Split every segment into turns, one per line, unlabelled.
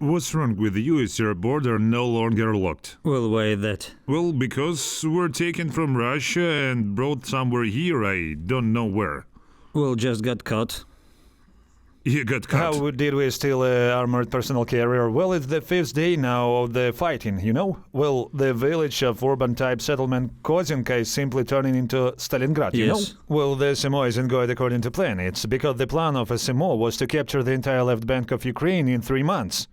What's wrong with you is your border no longer locked.
Well, why that?
Well, because we're taken from Russia and brought somewhere here, I don't know where.
Well, just got caught.
You got caught.
How did we steal an armored personnel carrier? Well, it's the 5th day now of the fighting, you know? Well, the village of urban-type settlement Kozinka is simply turning into Stalingrad, you know?
Yes.
Well, the SMO isn't going according to plan. It's because the plan of SMO was to capture the entire left bank of Ukraine in 3 months.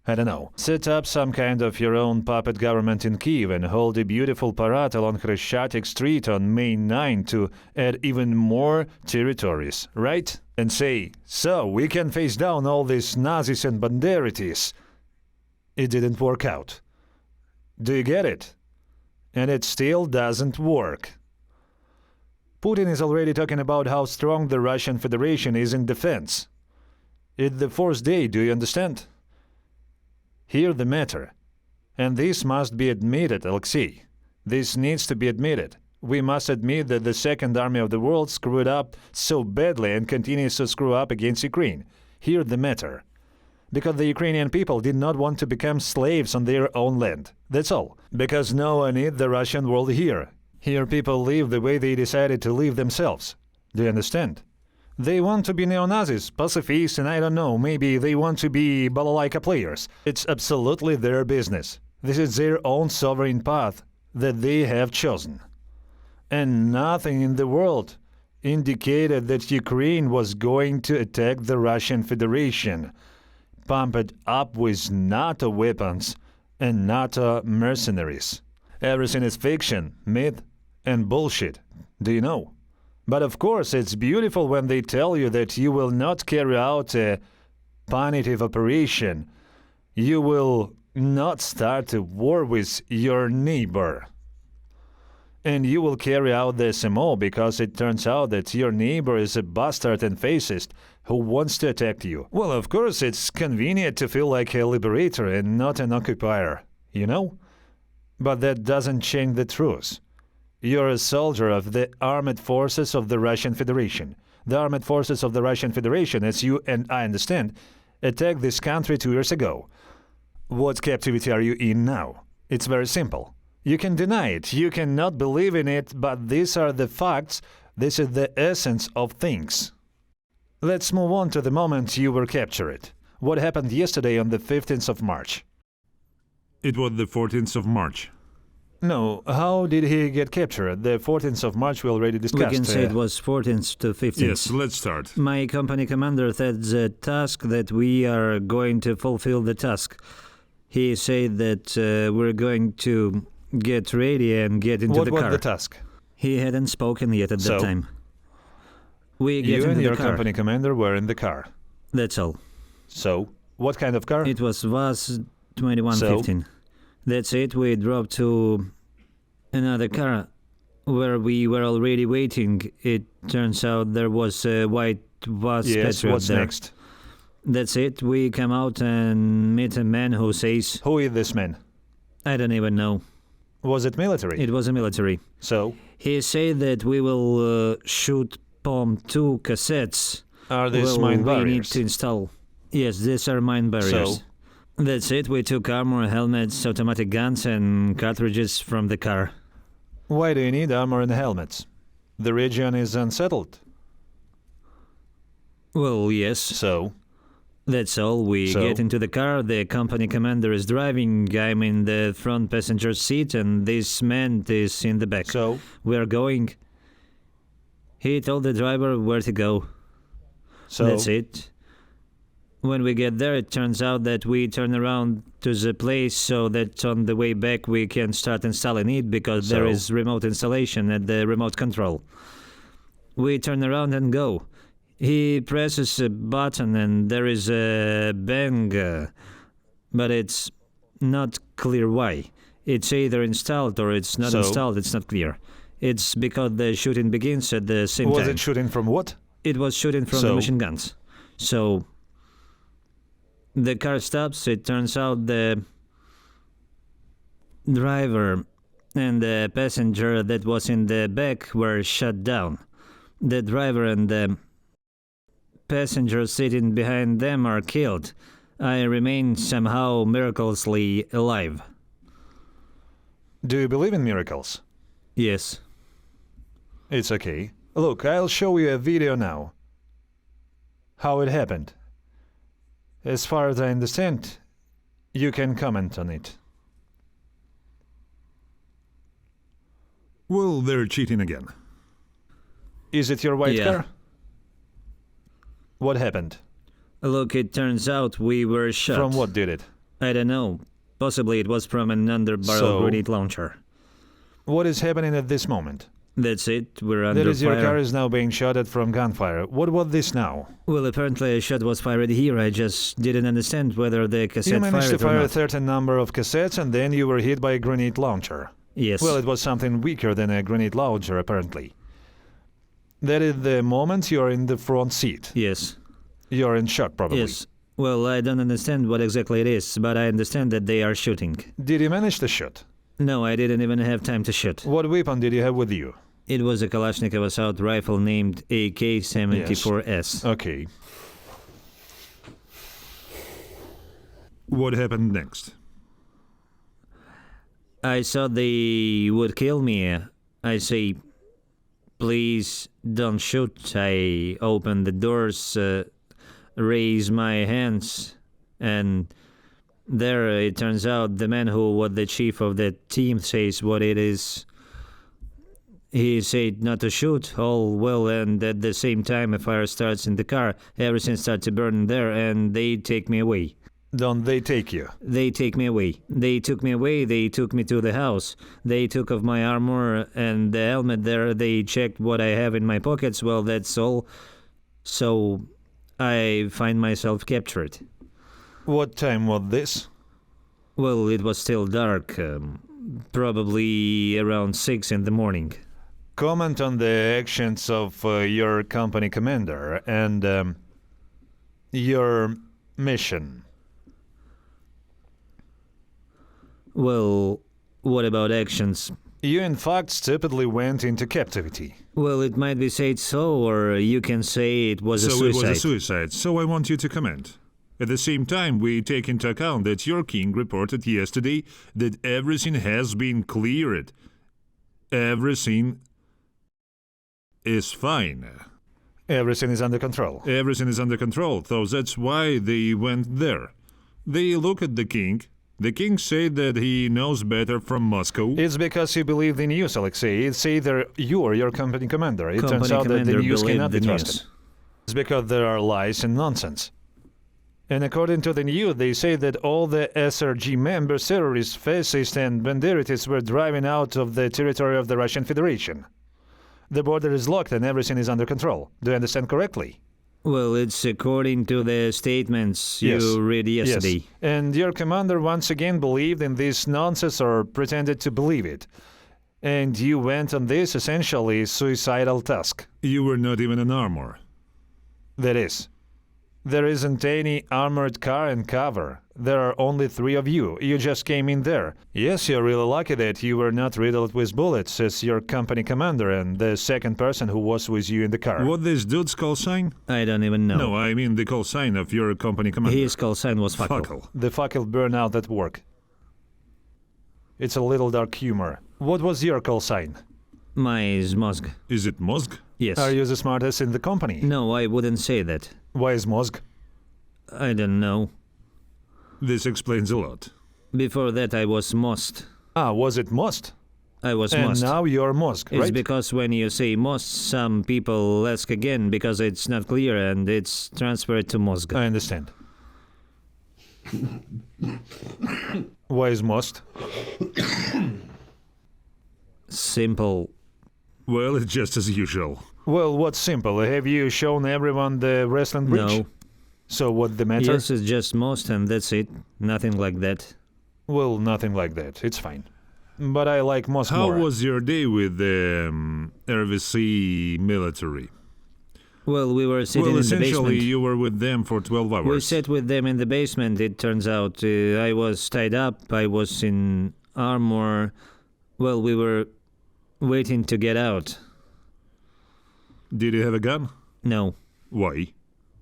I don't know. Set up some kind of your own puppet government in Kiev and hold a beautiful parade along Khreshchatyk Street on May 9 to add even more territories, right? And say, so we can face down all these Nazis and Banderites. It didn't work out. Do you get it? And it still doesn't work. Putin is already talking about how strong the Russian Federation is in defense. It's the 4th day, do you understand? Hear the matter. And this must be admitted, Alexei. This needs to be admitted. We must admit that the Second Army of the World screwed up so badly and continues to screw up against Ukraine. Hear the matter. Because the Ukrainian people did not want to become slaves on their own land. That's all. Because no one needs the Russian world here. Here people live the way they decided to live themselves. Do you understand? They want to be neo-Nazis, pacifists, and I don't know, maybe they want to be balalaika players. It's absolutely their business. This is their own sovereign path that they have chosen. And nothing in the world indicated that Ukraine was going to attack the Russian Federation, pumped up with NATO weapons and NATO mercenaries. Everything is fiction, myth, and bullshit. Do you know? But of course, it's beautiful when they tell you that you will not carry out a punitive operation. You will not start a war with your neighbor. And you will carry out the SMO because it turns out that your neighbor is a bastard and fascist who wants to attack you. Well, of course, it's convenient to feel like a liberator and not an occupier, you know? But that doesn't change the truth. You're a soldier of the armed forces of the Russian Federation. The armed forces of the Russian Federation, as you and I understand, attacked this country 2 years ago. What captivity are you in now? It's very simple. You can deny it, you cannot believe in it, but these are the facts, this is the essence of things. Let's move on to the moment you were captured. What happened yesterday on the 15th of March?
It was the 14th of March.
No, how did he get captured? The 14th of March we already discussed.
We can say it was 14th to 15th.
Yes, let's start.
My company commander said the task that we are going to fulfill the task. He said that we're going to get ready and get into the car.
What was the task?
He hadn't spoken yet at that time. We get
You
into
and
the
your
car.
company commander were in the car.
That's all.
So, what kind of car?
It was VAZ 2115. That's it. We drove to another car where we were already waiting. It turns out there was a white VAZ
Yes,
Patriot
what's
there.
next?
That's it. We come out and meet a man who says,
Who is this man?
I don't even know.
Was it military?
It was a military.
So,
He said that we will shoot bomb 2 cassettes.
are these
Well,
mine
we need
barriers?
to install. Yes, these are mine barriers.
So?
That's it. We took armor, helmets, automatic guns, and cartridges from the car.
Why do you need armor and helmets? The region is unsettled.
Well, yes.
So?
That's all. We
So?
get into the car. The company commander is driving. I'm in the front passenger seat, and this man is in the back.
So?
We're going. He told the driver where to go.
So?
That's it. When we get there, it turns out that we turn around to the place so that on the way back we can start installing it because there
So?
is remote installation at the remote control. We turn around and go. He presses a button and there is a bang, but it's not clear why. It's either installed or it's not
So?
installed, it's not clear. It's because the shooting begins at the same
Was
time.
it shooting from what?
It was shooting from the
So?
machine guns. So the car stops. It turns out the driver and the passenger that was in the back were shot down. The driver and the passenger sitting behind them are killed. I remain somehow miraculously alive.
Do you believe in miracles?
Yes.
It's okay. Look, I'll show you a video now. How it happened. As far as I understand, you can comment on it.
Well, they're cheating again.
Is it your white
Yeah.
car? What happened?
Look, it turns out we were shot.
From what did it?
I don't know. Possibly it was from an underbarrel
So-
grenade launcher.
What is happening at this moment?
That's it. We're under
That is, your
fire.
car is now being shot at from gunfire. What was this now?
Well, apparently a shot was fired here. I just didn't understand whether the cassette
You managed to
fired or
fire a
not.
certain number of cassettes and then you were hit by a grenade launcher.
Yes.
Well, it was something weaker than a grenade launcher, apparently. That is the moment you're in the front seat.
Yes.
You're in shock, probably.
Yes. Well, I don't understand what exactly it is, but I understand that they are shooting.
Did you manage to shoot?
No, I didn't even have time to shoot.
What weapon did you have with you?
It was a Kalashnikov assault rifle named AK-74S.
Okay.
What happened next?
I thought they would kill me. I say, please don't shoot. I open the doors, raise my hands, and there it turns out the man who was the chief of the team says what it is. He said not to shoot, all well, and at the same time a fire starts in the car, everything starts to burn there, and they take me away.
Don't they take you?
They take me away. They took me away, they took me to the house. They took off my armor and the helmet there, they checked what I have in my pockets, well, that's all. So, I find myself captured.
What time was this?
Well, it was still dark, probably around 6 in the morning.
Comment on the actions of your company commander and your mission.
Well, what about actions?
You in fact stupidly went into captivity.
Well, it might be said so, or you can say it was a
So
suicide.
it was a suicide, so I want you to comment. At the same time, we take into account that your king reported yesterday that everything has been cleared. Everything is fine.
Everything is under control.
Everything is under control, so that's why they went there. They look at the king. The king said that he knows better from Moscow.
It's because you believed in news, Alexei. It's either you or your company commander. It turns
Company
out that the
commander
news
believed
cannot be
the
trusted.
news.
It's because there are lies and nonsense. And according to the news, they say that all the SRG members, terrorists, fascists, and banderitists were driving out of the territory of the Russian Federation. The border is locked and everything is under control. Do you understand correctly?
Well, it's according to the statements you read yesterday.
Yes. And your commander once again believed in this nonsense or pretended to believe it. And you went on this essentially suicidal task.
You were not even in armor.
That is. There isn't any armored car and cover. There are only 3 of you. You just came in there. Yes, you're really lucky that you were not riddled with bullets as your company commander and the second person who was with you in the car.
What this dude's call sign?
I don't even know.
No, I mean the call sign of your company commander.
His call sign was Fakal.
Fakal.
The fackel burned out at work. It's a little dark humor. What was your call sign?
My is Mozg.
Is it Mozg?
Yes.
Are you the smartest in the company?
No, I wouldn't say that.
Why is Mozg?
I don't know.
This explains a lot.
Before that, I was Most.
Ah, was it Most?
I was
And
Most.
now you're Mozg,
It's
right?
because when you say Most, some people ask again because it's not clear and it's transferred to Mozg.
I understand. Why is Most?
Simple.
Well, it's just as usual.
Well, what's simple? Have you shown everyone the wrestling bridge?
No.
So what the matter?
Yes, it's just Most and that's it. Nothing like that.
Well, nothing like that. It's fine. But I like Most
How
more.
was your day with the RVC military?
Well, we were sitting
Well,
in the
essentially,
basement.
you were with them for 12 hours.
We sat with them in the basement. It turns out I was tied up. I was in armor. Well, we were waiting to get out.
Did you have a gun?
No.
Why?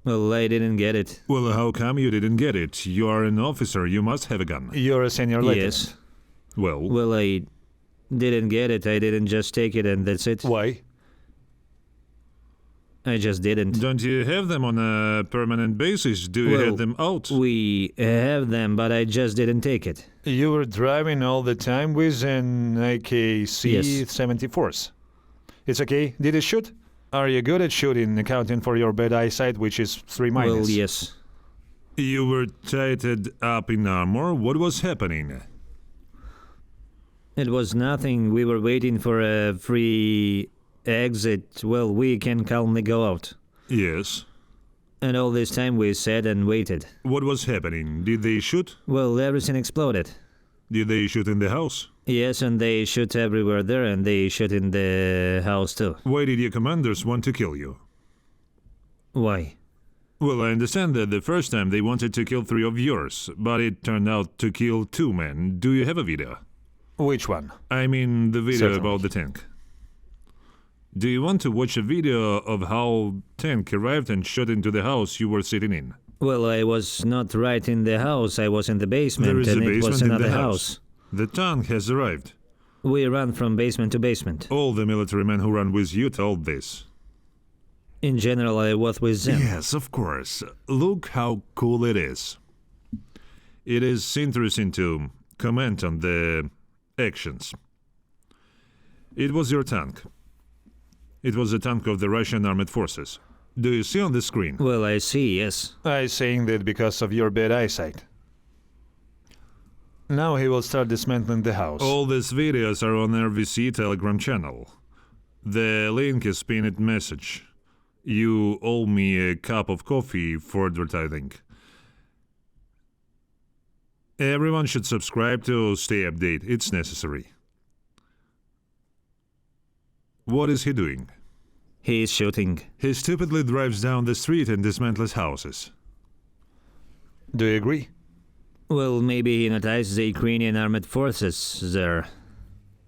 Well, I didn't get it.
Well, how come you didn't get it? You are an officer, you must have a gun.
You're a senior lieutenant.
Yes.
Well,
I didn't get it. I didn't just take it and that's it.
Why?
I just didn't.
don't you have them on a permanent basis? Do you
Well,
have them out?
We have them, but I just didn't take it.
You were driving all the time with an AK-74. It's okay. Did it shoot? Are you good at shooting, accounting for your bad eyesight, which is 3 minus?
Well, yes.
You were tightened up in armor? What was happening?
It was nothing. We were waiting for a free exit. Well, we can calmly go out.
Yes.
And all this time we sat and waited.
What was happening? Did they shoot?
Well, everything exploded.
Did they shoot in the house?
Yes, and they shoot everywhere there, and they shoot in the house too.
Why did your commanders want to kill you?
Why?
Well, I understand that the first time they wanted to kill 3 of yours, but it turned out to kill 2 men. Do you have a video?
Which one?
I mean, the video
Certainly.
about the tank. Do you want to watch a video of how tank arrived and shot into the house you were sitting in?
Well, I was not right in the house. I was in the basement,
There is
and
a
it was
basement in
another
the
house.
The tank has arrived.
We ran from basement to basement.
All the military men who ran with you told this.
In general, I was with them.
Yes, of course. Look how cool it is. It is interesting to comment on the actions. It was your tank. It was the tank of the Russian armed forces. Do you see on the screen?
Well, I see, yes.
I saying that because of your bad eyesight. Now he will start dismantling the house.
All these videos are on RVC Telegram channel. The link is pinned message. You owe me a cup of coffee for advertising. Everyone should subscribe to stay updated. It's necessary. What is he doing?
He is shooting.
He stupidly drives down the street and dismantles houses.
Do you agree?
Well, maybe he noticed the Ukrainian armed forces there.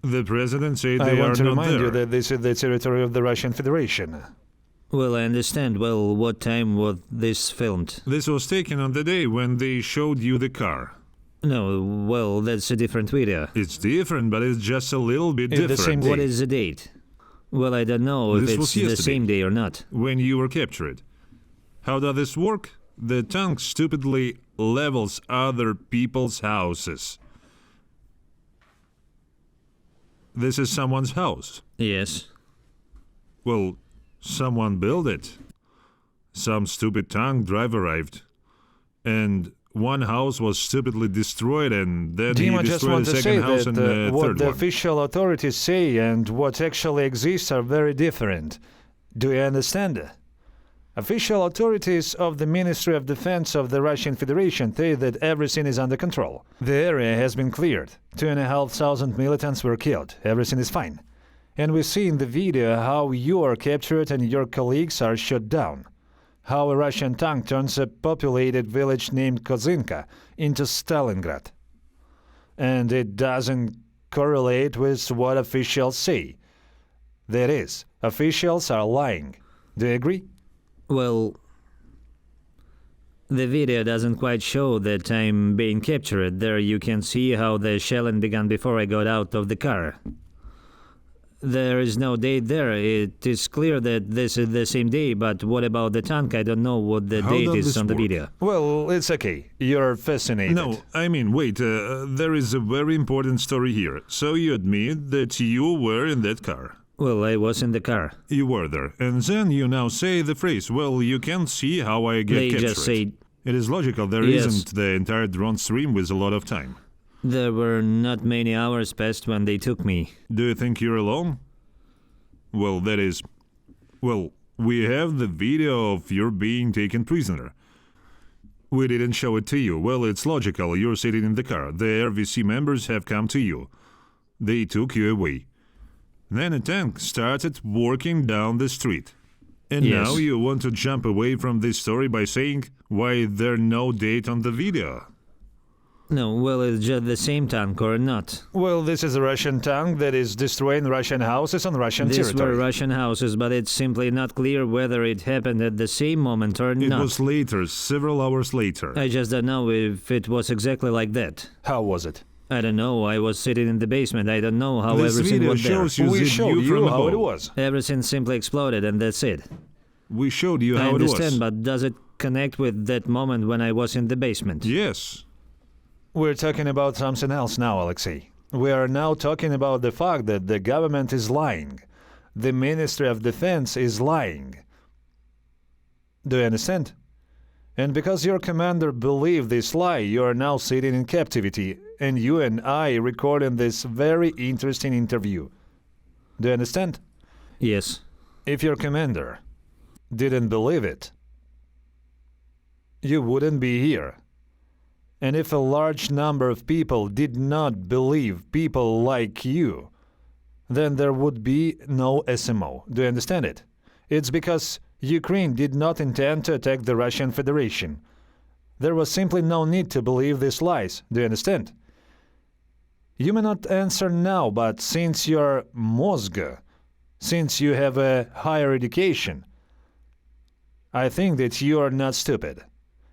The president said
I
they are
want to
not
remind
there.
you that this is the territory of the Russian Federation.
Well, I understand. Well, what time was this filmed?
This was taken on the day when they showed you the car.
No, well, that's a different video.
It's different, but it's just a little bit
It's the
different.
same day.
What is the date? Well, I don't know if
This was
it's the
yesterday.
same day or not.
When you were captured. How does this work? The tank stupidly levels other people's houses. This is someone's house.
Yes.
Well, someone built it. Some stupid tank driver arrived. And one house was stupidly destroyed, and then
Dima
he
just
destroyed
want
the
to say
second house
that
and the
what
third
the
one.
official authorities say and what actually exists are very different. Do you understand? Official authorities of the Ministry of Defense of the Russian Federation say that everything is under control. The area has been cleared. 2,500 militants were killed. Everything is fine. And we see in the video how you are captured and your colleagues are shot down. How a Russian tank turns a populated village named Kozinka into Stalingrad. And it doesn't correlate with what officials say. That is, officials are lying. Do you agree?
Well, the video doesn't quite show that I'm being captured. There you can see how the shelling began before I got out of the car. There is no date there. It is clear that this is the same day, but what about the tank? I don't know what the
How
date
does
is
this
on the
work?
video.
Well, it's okay. You're fascinated.
No, I mean, wait, there is a very important story here. So you admit that you were in that car.
Well, I was in the car.
You were there. And then you now say the phrase, well, you can see how I get
They
captured.
just say
It is logical, there
Yes.
not the entire drone stream with a lot of time.
there were not many hours passed when they took me.
Do you think you're alone? Well, that is... Well, we have the video of your being taken prisoner. We didn't show it to you. Well, it's logical, you're sitting in the car. The RVC members have come to you. They took you away. Then a tank started working down the street. And
Yes.
now you want to jump away from this story by saying why there's no date on the video.
No, well, it's just the same tank or not.
Well, this is a Russian tank that is destroying Russian houses on Russian
These
territory.
were Russian houses, but it's simply not clear whether it happened at the same moment or
It
not.
was later, several hours later.
I just don't know if it was exactly like that.
How was it?
I don't know, I was sitting in the basement, I don't know how
This
everything
video
was there.
shows you
We
the
showed
view
you
from
how it
above.
was.
Everything simply exploded and that's it.
We showed you
I
how it
understand,
was.
but does it connect with that moment when I was in the basement?
Yes.
We're talking about something else now, Alexei. We are now talking about the fact that the government is lying. The Ministry of Defense is lying. Do you understand? And because your commander believed this lie, you are now sitting in captivity, and you and I recording this very interesting interview. Do you understand?
Yes.
If your commander didn't believe it, you wouldn't be here. And if a large number of people did not believe people like you, then there would be no SMO. Do you understand it? It's because Ukraine did not intend to attack the Russian Federation. There was simply no need to believe these lies. Do you understand? You may not answer now, but since you're Mozga, since you have a higher education, I think that you are not stupid.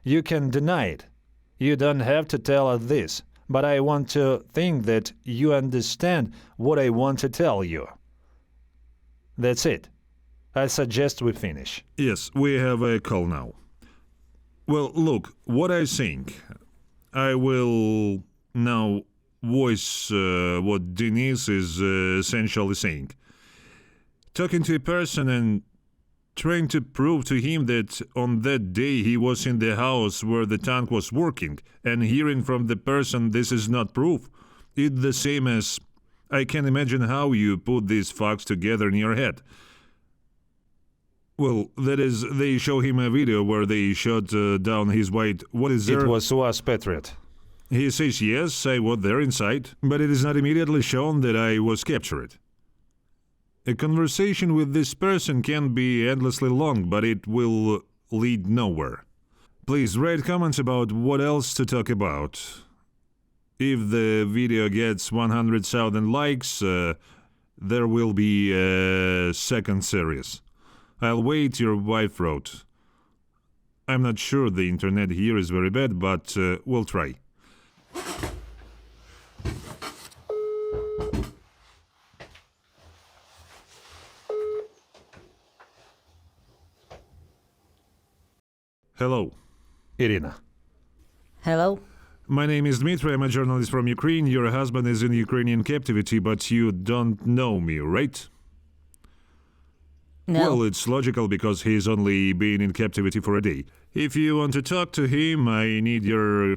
You can deny it. You don't have to tell us this, but I want to think that you understand what I want to tell you. That's it. I suggest we finish.
Yes, we have a call now. Well, look, what I think. I will now voice what Denise is essentially saying. Talking to a person and trying to prove to him that on that day he was in the house where the tank was working, and hearing from the person this is not proof. It's the same as I can imagine how you put these facts together in your head. Well, that is, they show him a video where they shot down his white. What is there?
It was Patriot.
He says, yes, I was there inside, but it is not immediately shown that I was captured. A conversation with this person can be endlessly long, but it will lead nowhere. Please write comments about what else to talk about. If the video gets 100,000 likes, there will be a second series. I'll wait, your wife wrote. I'm not sure the internet here is very bad, but we'll try. Hello.
Irina.
Hello?
My name is Dmitry. I'm a journalist from Ukraine. Your husband is in Ukrainian captivity, but you don't know me, right?
No.
Well, it's logical because he's only been in captivity for a day. If you want to talk to him, I need your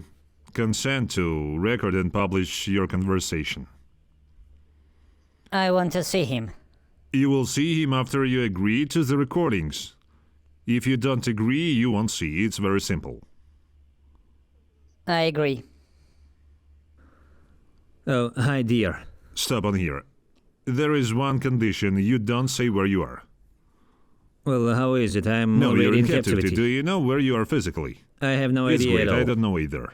consent to record and publish your conversation.
I want to see him.
You will see him after you agree to the recordings. If you don't agree, you won't see. It's very simple.
I agree.
Oh, hi, dear.
Stop on here. There is one condition. You don't say where you are.
Well, how is it? I'm
No, you're
already
in
in
captivity. Do you know where you are physically?
I have no
It's
idea
great.
at all.
I don't know either.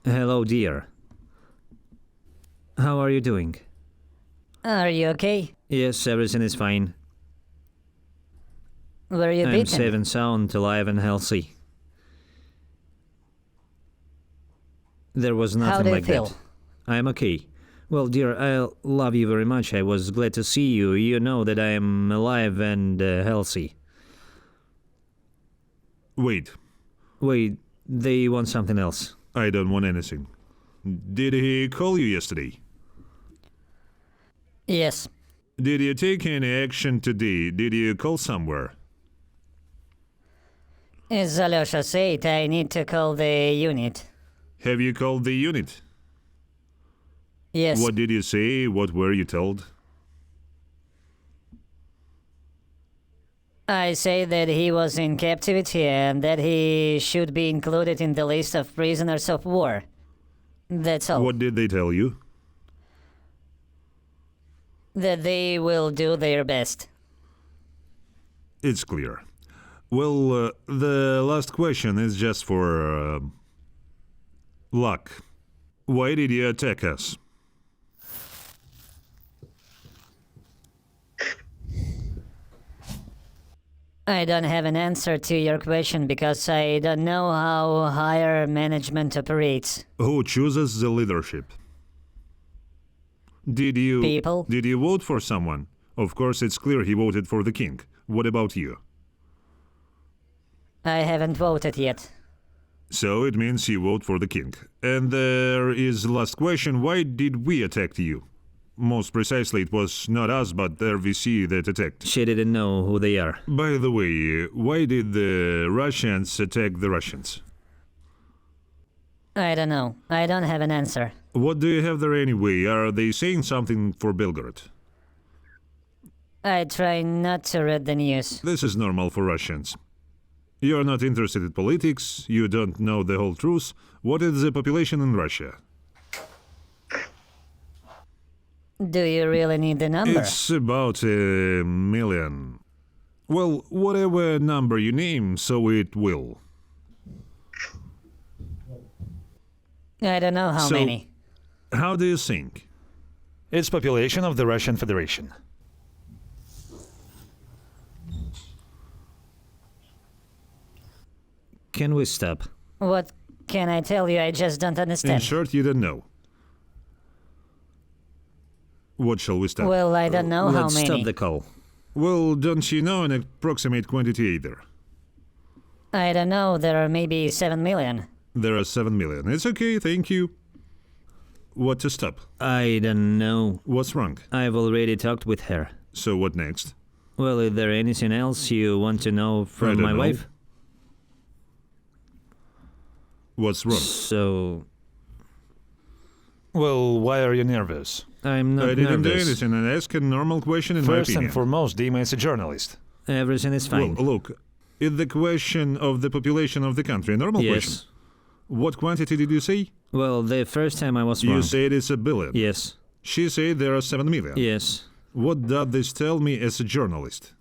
Hello, dear. How are you doing?
Are you okay?
Yes, everything is fine.
Were you
I'm
beaten?
safe and sound, alive and healthy. There was
How
nothing
do you
like
feel?
that. I'm okay. Well, dear, I love you very much. I was glad to see you. You know that I am alive and healthy.
Wait.
Wait, they want something else.
I don't want anything. Did he call you yesterday?
Yes.
Did you take any action today? Did you call somewhere?
As Alyosha said, I need to call the unit.
Have you called the unit?
Yes.
What did you say? What were you told?
I say that he was in captivity and that he should be included in the list of prisoners of war. That's all.
What did they tell you?
That they will do their best.
It's clear. Well, the last question is just for Luck. Why did you attack us?
I don't have an answer to your question because I don't know how higher management operates.
Who chooses the leadership? Did you
People.
Did you vote for someone? Of course, it's clear he voted for the king. What about you?
I haven't voted yet.
So it means you vote for the king. And there is last question, why did we attack you? Most precisely, it was not us, but the RVC that attacked.
She didn't know who they are.
By the way, why did the Russians attack the Russians?
I don't know. I don't have an answer.
What do you have there anyway? Are they saying something for Belgorod?
I try not to read the news.
This is normal for Russians. You are not interested in politics, you don't know the whole truth. What is the population in Russia?
Do you really need the number?
It's about 1 million. Well, whatever number you name, so it will.
I don't know how
So-
many.
How do you think?
It's population of the Russian Federation.
Can we stop?
What can I tell you? I just don't
In
understand.
short, you don't know. What shall we stop?
Well, I don't know how
Let's
many.
stop the call.
Well, don't you know an approximate quantity either?
I don't know. There are maybe 7 million.
There are 7 million. It's okay, thank you. What to stop?
I don't know.
What's wrong?
I've already talked with her.
So what next?
Well, is there anything else you want to know
I
from
don't
my
know.
wife?
What's wrong?
So,
Well, why are you nervous?
I'm not
I didn't do
nervous.
anything. I asked a normal question in my
First
opinion.
and foremost, Dima is a journalist.
Everything is fine.
Well, look, is the question of the population of the country a normal question?
Yes.
What quantity did you say?
Well, the first time I was
You
wrong.
said it's 1 billion.
Yes.
She said there are 7 million.
Yes.
What does this tell me as a journalist?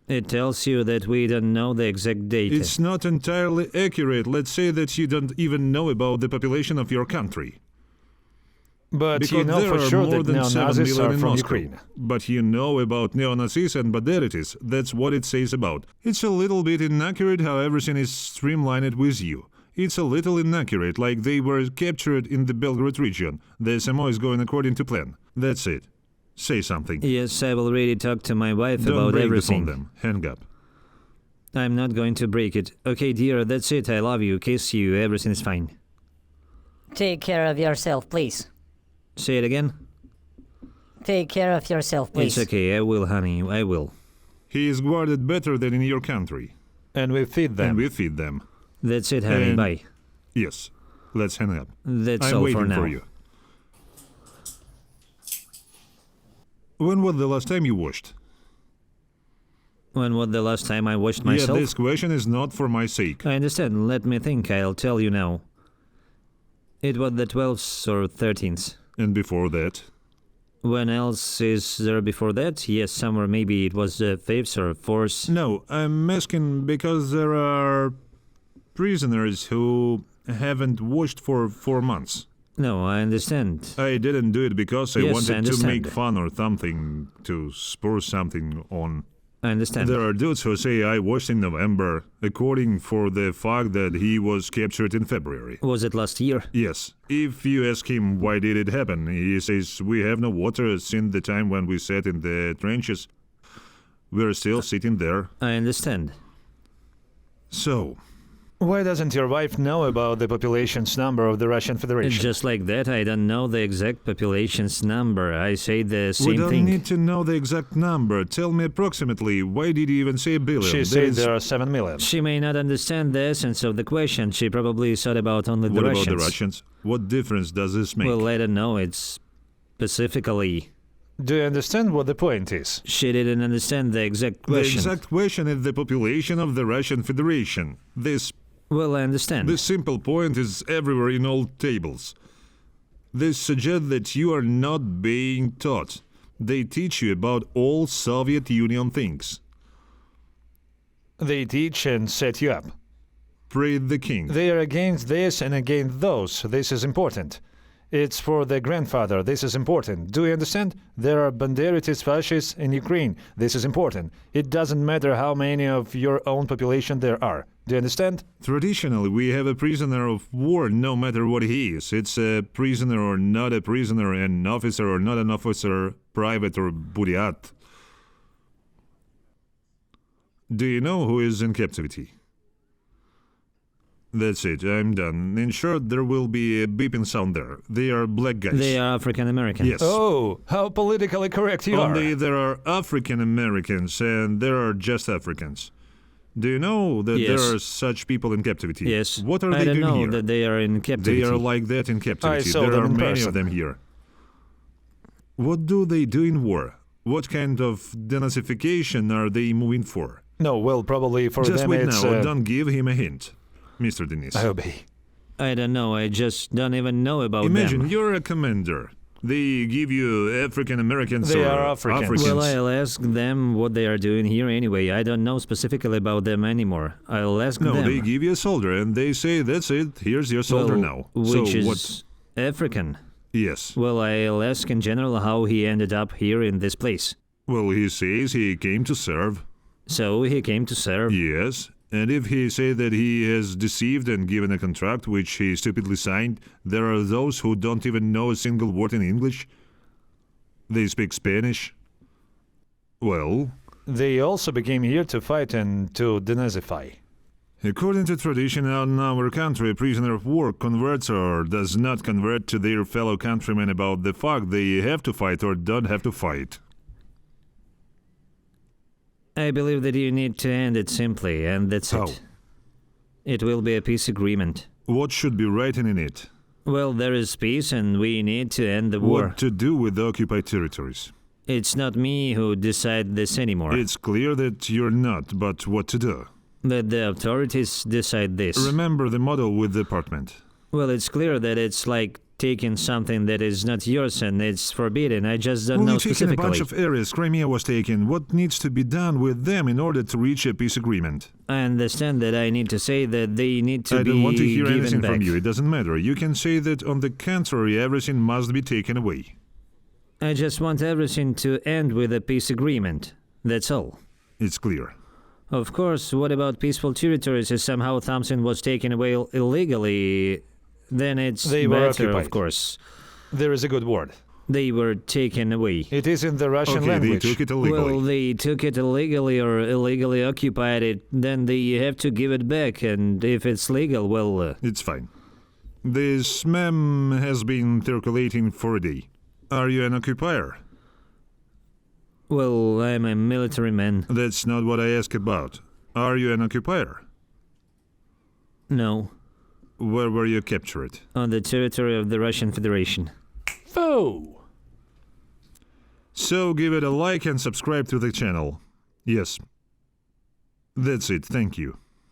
It tells you that we don't know the exact data.
It's not entirely accurate. Let's say that you don't even know about the population of your country.
But
Because
you know
there
for
are
sure
more
that
than 7
neo-Nazis
million
are
in
from
Moscow.
Ukraine.
But you know about neo-Nazis and Banderitis. That's what it says about. It's a little bit inaccurate how everything is streamlined with you. It's a little inaccurate, like they were captured in the Belgrade region. The SMO is going according to plan. That's it. Say something.
Yes, I've already talked to my wife
Don't
about
break
everything.
the phone them. Hang up.
I'm not going to break it. Okay, dear, that's it. I love you, kiss you, everything is fine.
Take care of yourself, please.
Say it again?
Take care of yourself, please.
It's okay, I will, honey, I will.
He is guarded better than in your country.
And we feed them.
And we feed them.
That's it, honey,
And-
bye.
Yes. Let's hang up.
That's
I'm
all
waiting
for now.
you. When was the last time you washed?
When was the last time I washed myself?
Yeah, this question is not for my sake.
I understand, let me think, I'll tell you now. It was the 12th or 13th.
And before that?
When else is there before that? Yes, somewhere maybe it was the 5th or 4th.
No, I'm asking because there are prisoners who haven't washed for 4 months.
No, I understand.
I didn't do it because I
Yes, I
wanted to
understand.
make fun or something, to spur something on.
I understand.
There are dudes who say I washed in November, according for the fact that he was captured in February.
Was it last year?
Yes. If you ask him why did it happen, he says we have no water since the time when we sat in the trenches. We're still sitting there.
I understand.
So,
Why doesn't your wife know about the population's number of the Russian Federation?
Just like that, I don't know the exact population's number. I say the
we
same
don't
thing.
need to know the exact number. Tell me approximately. Why did you even say a billion?
She
There
said
is-
there are 7 million.
She may not understand the essence of the question. She probably thought about only
What
the
about
Russians.
the Russians? What difference does this make?
Well, I don't know. It's specifically.
Do you understand what the point is?
She didn't understand the exact
the
question.
exact question is the population of the Russian Federation.
Well, I understand.
This simple point is everywhere in all tables. This suggests that you are not being taught. They teach you about all Soviet Union things.
They teach and set you up.
pray the king.
They are against this and against those. This is important. It's for the grandfather. This is important. Do you understand? There are banderitist fascists in Ukraine. This is important. It doesn't matter how many of your own population there are. Do you understand?
Traditionally, we have a prisoner of war no matter what he is. It's a prisoner or not a prisoner, an officer or not an officer, private or buryat. Do you know who is in captivity? That's it, I'm done. In short, there will be a beeping sound there. They are black guys.
They are African American.
Yes.
Oh, how politically correct you
Only
are.
there are African Americans and there are just Africans. Do you know that
Yes.
there are such people in captivity?
Yes.
What are
I
they
don't
doing
know
here?
that they are in captivity.
They are like that in captivity.
saw
There
them
are
in
many
person.
of them here. What do they do in war? What kind of denazification are they moving for?
No, well, probably for
Just
them
wait
it's...
now, don't give him a hint, Mr. Denis.
I obey.
I don't know. I just don't even know about
Imagine
them.
you're a commander. They give you African Americans
They
or
are Africans.
Africans.
Well, I'll ask them what they are doing here anyway. I don't know specifically about them anymore. I'll ask
No,
them.
they give you a soldier and they say, that's it, here's your soldier now.
Which
so
is
what?
African.
Yes.
Well, I'll ask in general how he ended up here in this place.
Well, he says he came to serve.
So he came to serve.
Yes. And if he say that he has deceived and given a contract which he stupidly signed, there are those who don't even know a single word in English. They speak Spanish. Well,
They also became here to fight and to denazify.
according to tradition in our country, a prisoner of war converts or does not convert to their fellow countrymen about the fact they have to fight or don't have to fight.
I believe that you need to end it simply, and that's
How?
it. It will be a peace agreement.
What should be written in it?
Well, there is peace, and we need to end the war.
What to do with the occupied territories?
It's not me who decide this anymore.
It's clear that you're not, but what to do?
That the authorities decide this.
Remember the model with the apartment.
Well, it's clear that it's like taking something that is not yours and it's forbidden. I just don't
Well,
know
you've taken a
specifically.
bunch of areas. Crimea was taken. What needs to be done with them in order to reach a peace agreement?
I understand that I need to say that they need to
I
be
don't want to hear
given
anything
back.
from you. It doesn't matter. You can say that on the contrary, everything must be taken away.
I just want everything to end with a peace agreement. That's all.
It's clear.
Of course, what about peaceful territories if somehow Thompson was taken away illegally? Then it's
They were
better,
occupied.
of course.
There is a good word.
They were taken away.
It is in the Russian
Okay,
language.
they took it illegally.
Well, they took it illegally or illegally occupied it, then they have to give it back, and if it's legal, well...
It's fine. This meme has been circulating for a day. Are you an occupier?
Well, I'm a military man.
That's not what I asked about. Are you an occupier?
No,
Where were you captured?
on the territory of the Russian Federation.
Foe!
So give it a like and subscribe to the channel. Yes. That's it, thank you.